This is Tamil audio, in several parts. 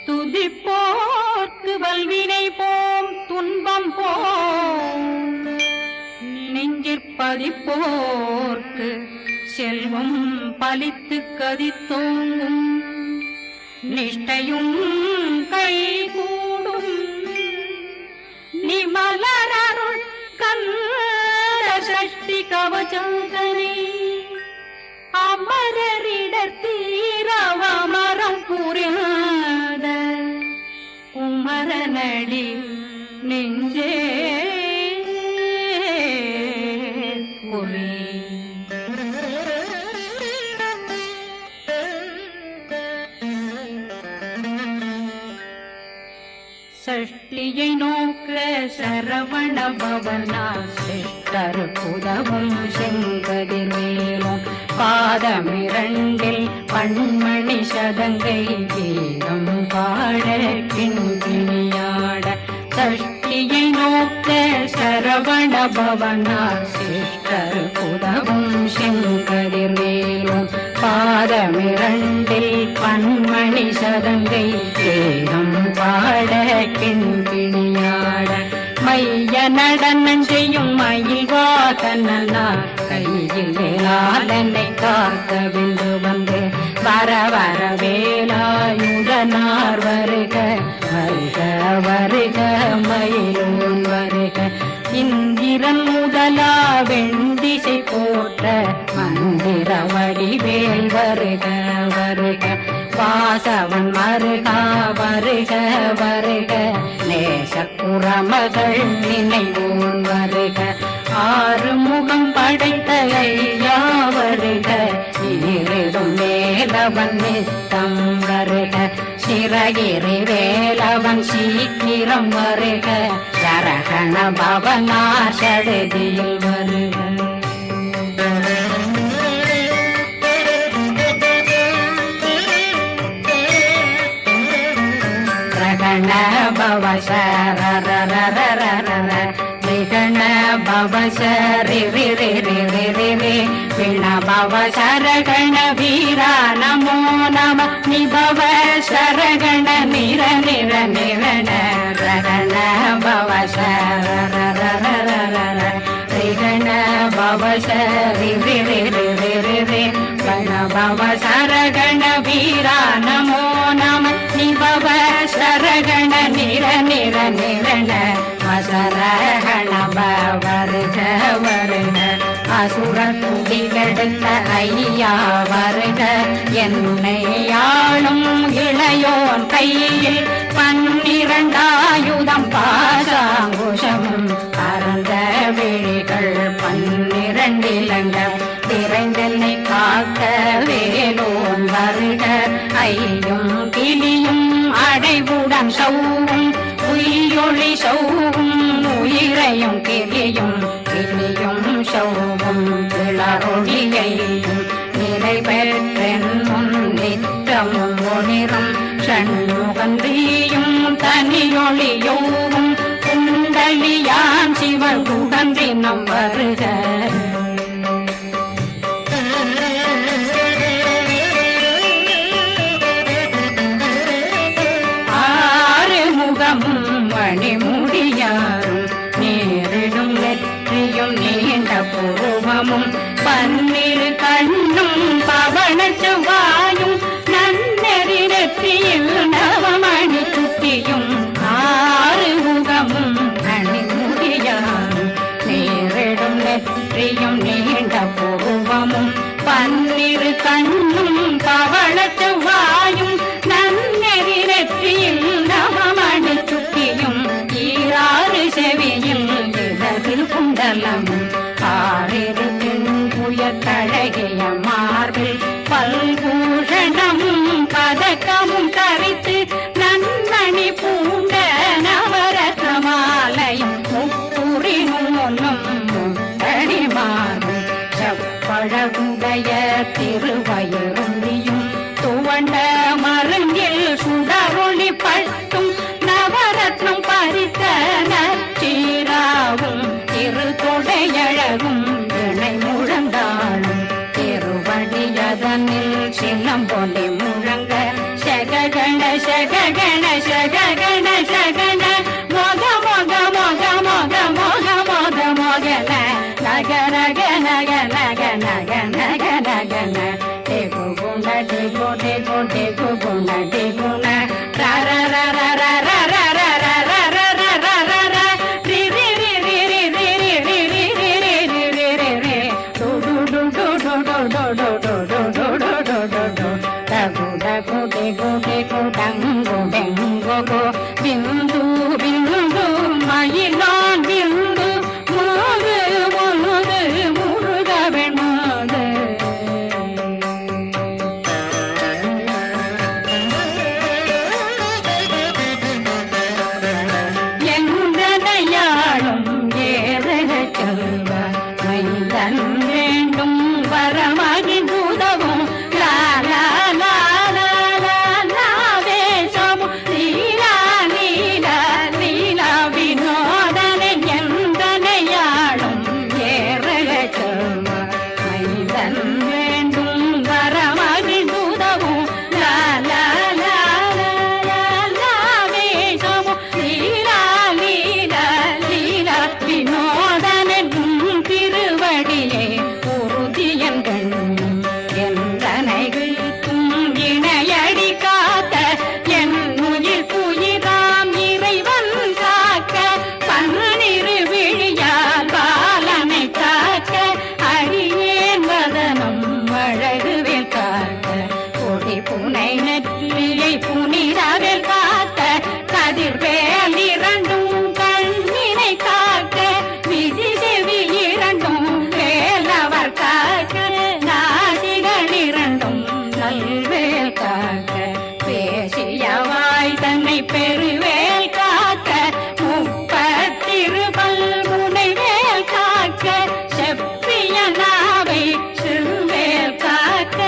துதிப்போர்க்கு வல்வினை போம் துன்பம் போம் நெஞ்சிற்பதிப்போர்க்கு செல்வம் பலித்து கதித்தோங்கும் நிஷ்டையும் கைகூடும் நிமலரருள் கந்த சஷ்டி கவசந்தனை அமரரிடர் தீரவமரம் புரியாத குமரனடி நெஞ்சே குறி சஷ்டியை நோக்க சரவண பவனா சிஷ்டர் புதவும் செங்கதிர்வேலும் பாதமிரண்டில் பண்மணி சதங்கை கீதம் பாட கிண்கிணியாட சஷ்டியை நோக்க சரவண பவனா சிஷ்டர் புதவும் செங்கதிர்வேலும் பாதமிரண்டில் பண்மணி சதங்கை கீதம் பாட கிண்கிணியாட மைய நடனம் செய்யும் மயில் வாதனா கையில் வேளாளனை காக்க விந்து வந்து வர வர வேலாயுதனார் வருக வருக வருக மயிலோன் வருக இந்திரன் முதலா வெண்டிசை போற்ற மந்திர வடிவேல் வருக வருக வாசவன் மருகா வருக வருக நேசப்புறமகள் நினைவோன் வருக ஆறுமுகம் படைத்த ஐயா வருக ஈரிடும் வேலவன் நித்தம் வருக சிறகிரி வேலவன் சீக்கிரம் வருக சரகண பவனா சடுதியில் வருக விகண பவசரி விண பவ சரகண வீரா நமோ நம நிபவ சரகண நிர நிர நிரண ரண பவ சரண பவசரி கண பவ சரகண வீரா நமோ நம நிபவ சரகண நிர நிர நிரண வசரகண வருக வருக அசுர துடிகெடுத்த ஐயா வருக என்னை ஆளும் இளையோன் கையில் 12 பாசாங்குஷம் பரந்த விழிகள் 12 இலங்கம் திரைந்தென்னை காக்க வேலோன் வருக ஐயும் கிளியும் அடைவுடன் சௌவும் உயிரொளி சௌவும் உயிரையும் கிளியும் கிளியும் சௌவும் கிளரொளியையும் நிலை பெற்றென்னும் நித்தமும் ஒளிரும் சண்முகன்றியும் தனியொளியோவும் குண்டலியான் சிவன் குகன்றினம் வருக மணிமுடியாரும் நேரிடும் நெற்றியும் நீண்ட பூர்வமும் 12 கண்ணும் பவன செவ்வாயும் நன்னெறி நெற்றியில் நவமணி சுட்டியும் 6 முகமும் மணிமுடியாரும் நேரிடும் நெற்றியும் நீண்ட பூர்வமும் 12 கண்ணும் பவன செவ்வாயும் நன்னெறி நெற்றியில் நவமணி சுட்டியும் 6 செவியில் இடது குண்டலம் 6 புயத்தழகிய மார்பு गणश गणश गण मोग मोग मोग मोग मोग मोग मोगन नगन गन गन गन गन गन गन टेगु गुण टेगु टेगु टेगु गुण टेगुण रा रा रा रा रा रा रा रा रा रा रा रा रा रा रि रि रि रि रि रि रि रि रि रि रि रि रि रि डु डु डु डु डु डु डु डु डु डु डु डु डु डु डगु डगु टेगु टेगु डंगु डेंगु गो बिंदु बिंदु मयिलान बिंदु मोगे मोगे मुरुगवेण मोगे எந்தனையாளும் ஏறக செல்வ மைந்தன் வேண்டும் வரமகி பூதவும் லாலா லாலா லாலா வேஷமு லீலா லீலா லீலா வினோதனை எந்தனையாளும் ஏறக செல்வ மைந்தன் வேண்டும் வரமகி பூதவும் லாலா லாலா லாலா வேஷமு லீலா லீலா லீலா வினோதனும் திருவடியே உறுதியன்கள் என்றனைகளுக்கும் இணையடி காத்த என் உயிர் புயிராம் இறைவன் காக்க பன்னிரு விழியால் பாலனை காக்க அடியேன் வதனம் அழகுவில் காக்க கொடி புனை நெற்றியை புனிதவில் காக்க கதிர்வேல் இரண்டும் கண்ணினை காக்க விதி செவி இரண்டும் வேலவர் காக்க நாசிகள் இரண்டும் நல்வேல் காக்க பேசியவாய் தன்னை பெருவேல் காக்க முப்பத்திருபல் முனைவேல் காக்க செப்பிய நாவை சிறுவேல் காக்க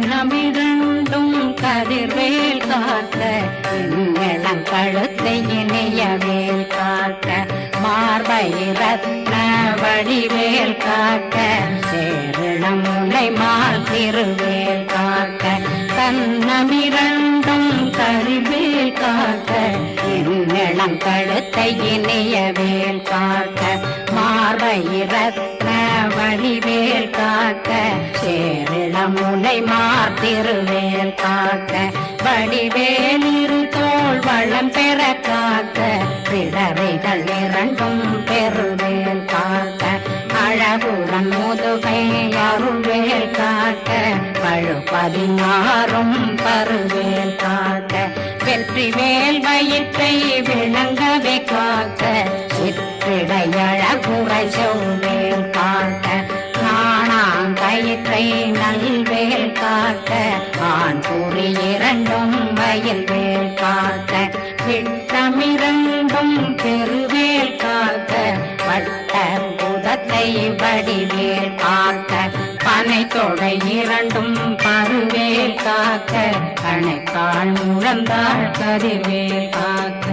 கண்ணமிரண்டும் கதிர்வேல் காக்க இளம் கழுத்தை இணையவேல் காக்க மார்பை ரத்ன வடிவேல் காக்க சேரிளம் முலை மால் திருவேல் காக்க கண்ணமிரண்டும் கரிவேல் காக்க இளம் கழுத்தை இணையவேல் காக்க மார்பை ரத்ன வடிவேல் காக்க சேரிளம் முலை மார் திருவேல் காக்க வடிவேல் இரு தோள் வளம் பெற காக்க பிடரைகள் இரண்டும் பெருவேல் காக்க அழகுடன் முதுகை அருள்வேல் காக்க பழு 16 பருவேல் காக்க வெற்றிவேல் வயிற்றை விளங்கவே காக்க சிற்றிடையழகுரை செவ்வேல் காக்க நாணாங்கயிற்றை நல்வேல் காக்க ஆண் குறி இரண்டும் வயல்வேல் காக்க விட்டமிரண்டும் பெருவேல் காக்க வட்ட புதத்தை வடிவேல் காக்க பனை தொடை இரண்டும் பருவேல் காக்க கணைக்கால் முழந்தாள் கதிர்வேல் காக்க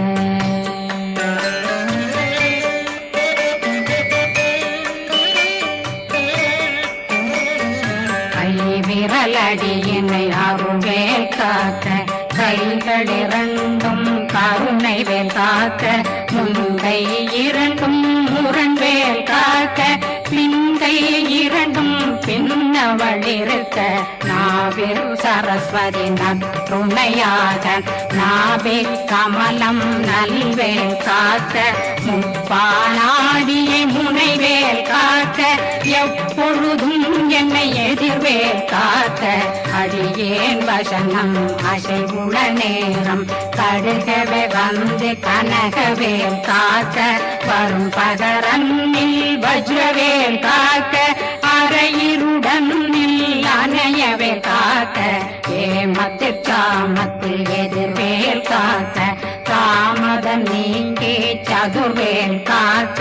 விரலடியினை அருள்வேல் காக்க கைகள் இரண்டும் கருணை வேல் காக்க முந்தை இரண்டும் முரண்வேல் காக்க பிந்தை இரண்டும் பின்னவளிருக்க நாவில் சரஸ்வதி நற்றுணையாக நாவே கமலம் நல்வேல் காக்க முப்பானாடியை முனைவேல் காக்க எப்பொழுதும் என்னை எதிர்வேல் காக்க அடியேன் வசனம் அசைவுள நேரம் கடுகவே வந்து கனகவேல் காக்க வரும் பகரன்னில் வஜ்ரவேல் காக்க அரையிருடன் அணையவே காக்க ஏமத்தில் காமத்தில் எதிர்வேல் காக்க தாமதம் நீங்கி சதுர்வேல் காக்க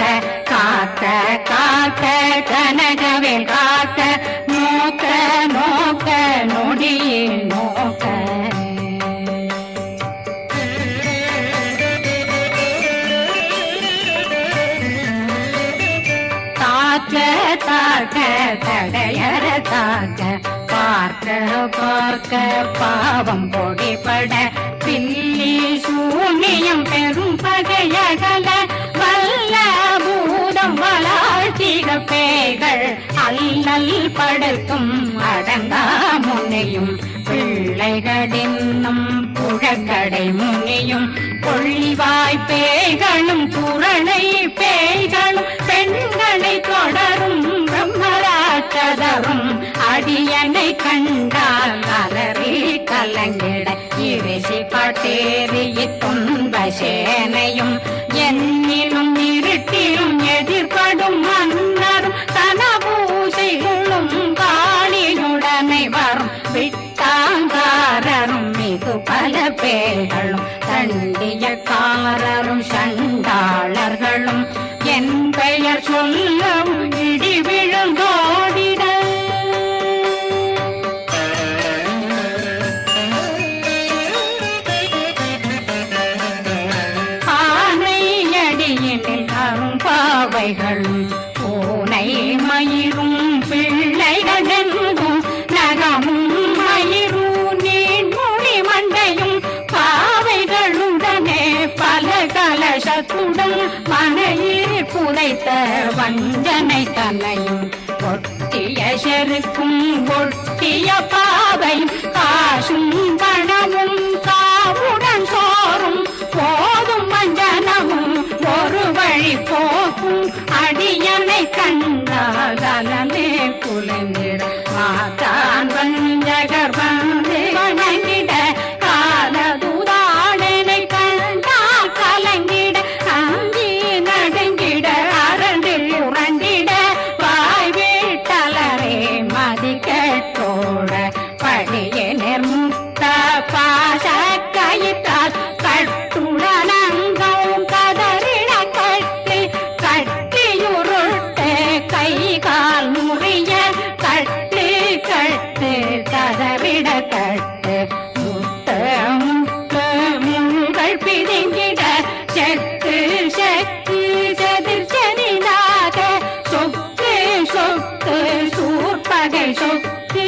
காக்க காக்க கனகவேல் காக்க நோக்க நோக்க நொடியில் நோக்க தாக்க தாக்க தடையற தாக்க பார்க்க பார்க்க பாவம் பொடிபட பில்லி சூனியம் பெரும் பகையகல வல்ல பூதம் வளாழ்த்திக பேய்கள் அல்லல் படுக்கும் அடங்கா முனையும் பிள்ளைகளின்னும் புழக்கடை முனியும் கொள்ளிவாய் பேய்களும் குரளை பேய்களும் பெண்களை தொடரும் பிரம்மராட்சதரும் அடியனை கண்டால் அலறி கலங்கிட இரிசி பட்டேறிய துன்ப சேனையும் என்னிலும் இருட்டிலும் எதிர்படும் மன்னரும் தனபூசைகளும் காளியுடனை வரும் விட்டாங்காரரும் மிகு பல பேர்களும் தண்டியக்காரரும் சண்டாளர்களும் என் பெயர் சொல்லவும் இடி விழுந்தோடிட ஆனையடியினில் அரும்பாவைகளும் பூனை மயிரும் பிள்ளைகளெங்கும் நகமும் மயிரும் நீண்மொழி மண்டையும் பாவைகளுடனே பல கலசத்துடன் மனையில் புதைத்த வஞ்சனை தலையும் ஒட்டிய செருக்கும் ஒட்டிய பாவையும் காசும் பணமும் காவுடன் சோறும் போதும் வஞ்சனமும் ஒரு வழி போக்கும் அடியனை கண்டால் அலமே குலைந்திட மாதான் வஞ்சகர் வந்து வணங்கிட காலதுதாடனை கண்டால் கலங்கிட அஞ்சி நடுங்கிட அரண்டில் உரண்டிட வாய் வீட்டலரே மதி கேட்டோட படியே நிர்முத்த பாச கயிற்றால் கட்டுடனங்கவும் கதறிட கட்டி கட்டியுருட்டு கை கால் முறிய கட்டு கட்டு கதறிட கட்டு முட்டு முட்டு முள்கள் பிதுங்கிட செத்து செத்து செதிர் செதிலாக சொக்கு சொக்கு சூர்பகை சொக்கு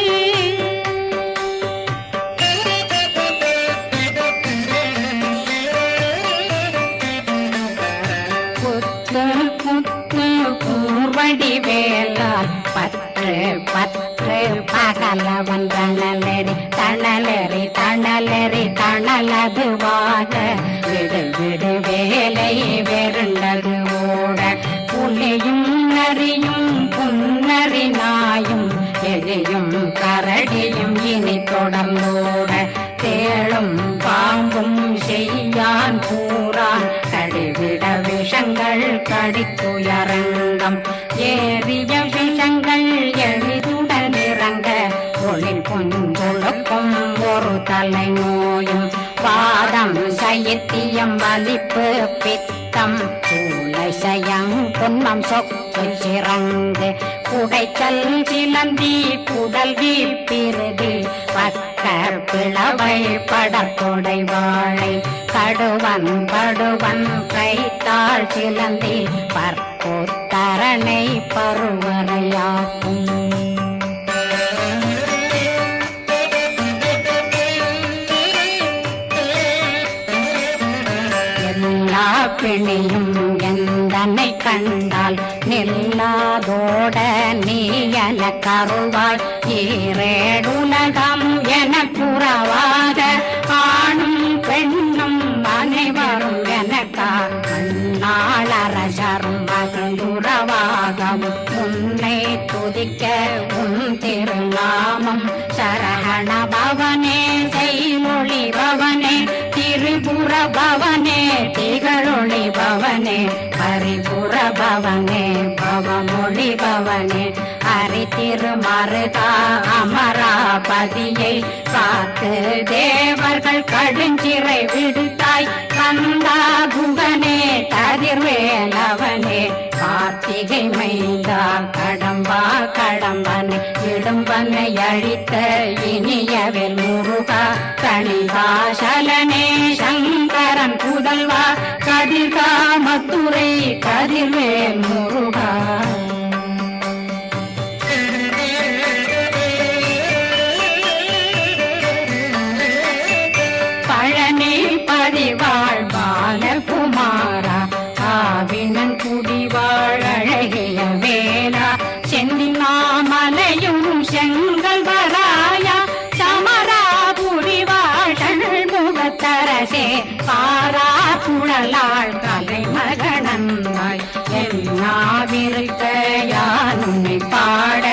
குத்து குத்து கூர்வடி வேலால் பற்று பற்று பகலவன் தணலெறி தணலெறி தணலெறி தணலதுவாக விடு விடு வேலை வெருண்டது ஓட புலியும் நரியும் புன்னறி நாயும் எலியும் கரடியும் இனி தொடர்ந்தோட தேளும் பாம்பும் செய்யான் கூறான் கடிவிட விஷங்கள் கடித்துயரங்கம் ஏறிய விஷங்கள் எளிதுடன் இறங்க ஒளில் பொஞ்சொழுக்கும் ஒரு தலை நோயும் வாதம் சைத்தியம் வலிப்பு பித்தம் சூளை சயம் பொன்னம் சொக்கு சிறங்கு குடைச்சல் சிலந்தி குடல் வீப்பிருதி பக்கர் பிளவை படற்கொடை வாழை கடுவன் படுவன் கைத்தாள் சிலந்தி பற்போத்தரணை பருவரையாக்கும் பிணியும் எந்தனை கண்டால் நில்லாதோட நீ என கருவாய் ஈரேடுலகம் என புறவாத ஆணும் பெண்ணும் அனைவரும் எனக்கா அந்நாளரசரும் மகளுறவாகவும் உன்னை துதிக்க உன் திருநாமம் சரஹண பவனே செய்மொழி பவனே திரிபுர பவனே திகழொளி பவனே ஹரிபுர பவனே பவமொழி பவனே ஹரி திருமருகா அமராபதியை காத்து தேவர்கள் கடுஞ்சிறை விடுத்தாய் கந்தா குகனே கதிர்வேலவனே கார்த்திகை மைந்தா கடம்பா கடம்பனை இடும்பனை அழித்த இனியவேல் முருகா கணிகாசலனே சங்கரன் புதல்வா கதிர்காமத்துரை கதிர்வேல் முருகா உன்னை பாட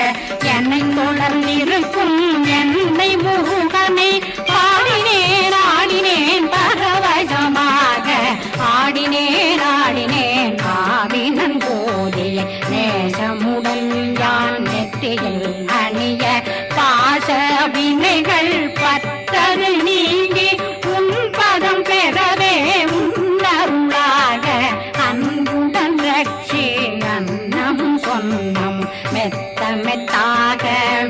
என்னை தொடர்ந்திருக்கும் என்னை முருகனை பாடினேன் ஆடினேன் பரவசமாக ஆடினேன் ஆடினேன் ஆவினன் போதிய நேசமுடன் யான் நெற்றியில் அணிய பாச வினைகள் பத்தது நீங்கி உன் பதம் பெறவே உன்னருளாக அன்புடன் ரட்சி அன்னம் சொன்னம் மெத்த மெத்தாக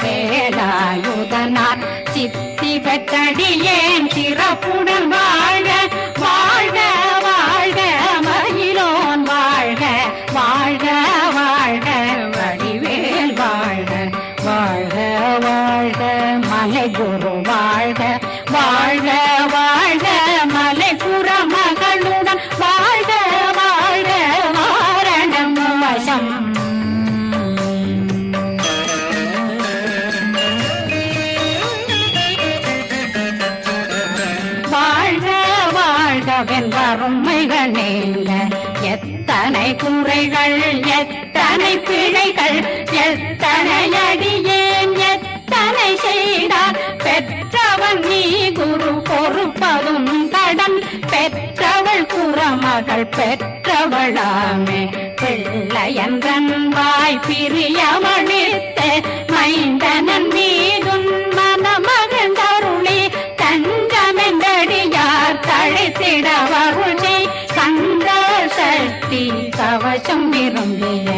வேலாயுதனார் சித்தி பெற்றடியேன் சிறப்புடன் வாழ வாழ்க வாழ்க மகிழோன் வாழ்க வாழ்க வாழ்க வடிவேல் வாழ்க வாழ்க வாழ்க மலை குரு வாழ்க வாழ்க வாழ்க மலை புற மகளுடன் வாழ்க வாழ்க வாரணம் வசம் வாழ்க வாழ்கவென் வறுமைகள் நீங்க எத்தனை குறைகள் எத்தனை பிழைகள் எத்தனை அடியேன் எத்தனை செய்தார் பெற்றவன் நீ குரு பொறுப்பதும் கடன் பெற்றவள் குறமகள் பெற்றவளாமே பிள்ளையன்றன் வாய் பிரியமளித்த மைந்தனன் மீதுன் மனமகந்தருளி தஞ்சமென்றடியார் தழைத்திட வருளை கந்த சக்தி கவசம் விரும்பிய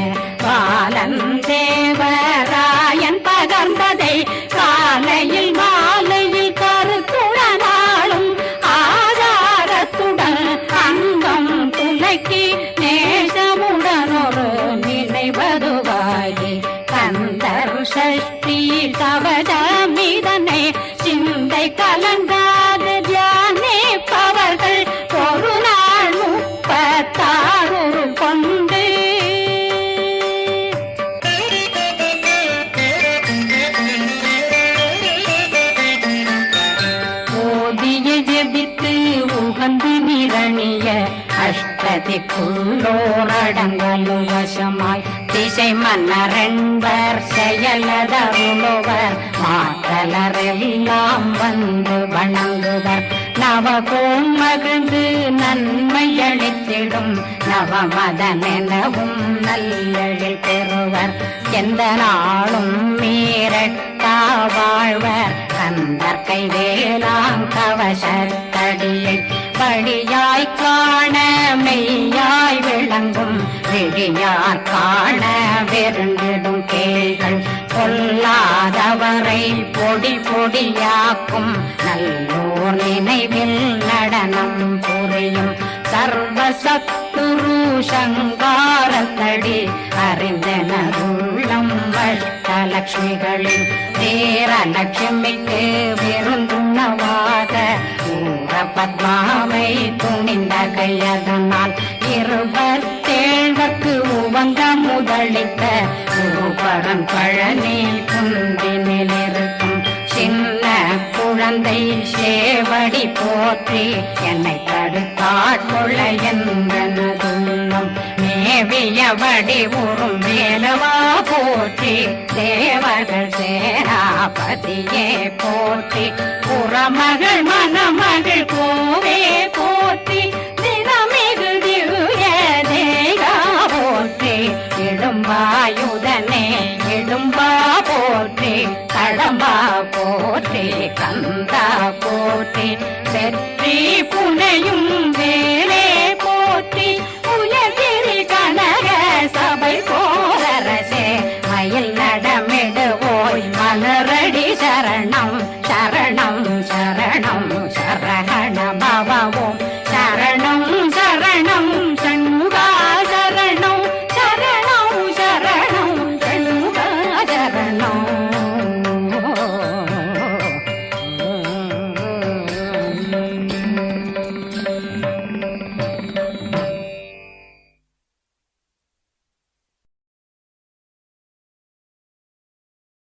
பாலன் தேவராயன் பகர்ந்ததை காலையில் மாலையில் கருத்துடனாலும் ஆதாரத்துடன் அங்கம் துலக்கி நேசமுடன் ஒரு நினைவதுவாகி கந்தர் சஷ்டி கவசமிதனை சிந்தை கலங்காது தியானிப்பவர்கள் ஒரு நாள் 36 கொண்டு ஓதிய ஜெபித்து உகந்து நிரணிய அஷ்டதிக்குள்ளோரடங்கலும் வசமாய் திசை மன்னரென்பர் செயலதருளுவர் மாற்றலரெல்லாம் வந்து வணங்குவர் நவகோன் மகிழ்ந்து நன்மை அளித்திடும் நவமதனெனவும் நல்லெழில் பெறுவர் எந்த நாளும் மீறட்டா வாழ்வர் கந்தர் கைவேலாம் கவசத்தடியை படியாய் காண மெய்யாய் விளங்கும் விழியார் காண வெருண்டிடும் கேள்கள் பொல்லாதவரை பொடி பொடியாக்கும் நல்லோர் நினைவில் நடனம் புரியும் சர்வசத்துரு சங்காரத்தடி அறிந்தனருள்ளம் வட்டலட்சுமிகளில் தேரலட்சுமிக்கு விருந்துணவாக ஊர பத்மாவை துணிந்த கையதனால் 27 உவந்த முதலித்த குருபரன் பழனி குந்தினில் இருக்கும் சின்ன குழந்தை சேவடி போற்றி என்னை தடுத்தாட்கொள்ள என்றனதுள்ளம் மேவியபடி உறும் வேலவா போற்றி தேவர்கள் சேராபதியே போற்றி புறமகள் மணமகள் கோவே போற்றி தினமிகு திவ்ய தேகா போற்றி இடும்பாயுதனே இடும்பா போற்றி கடம்பா போற்றி கந்தா போற்றி வெற்றி புனையும்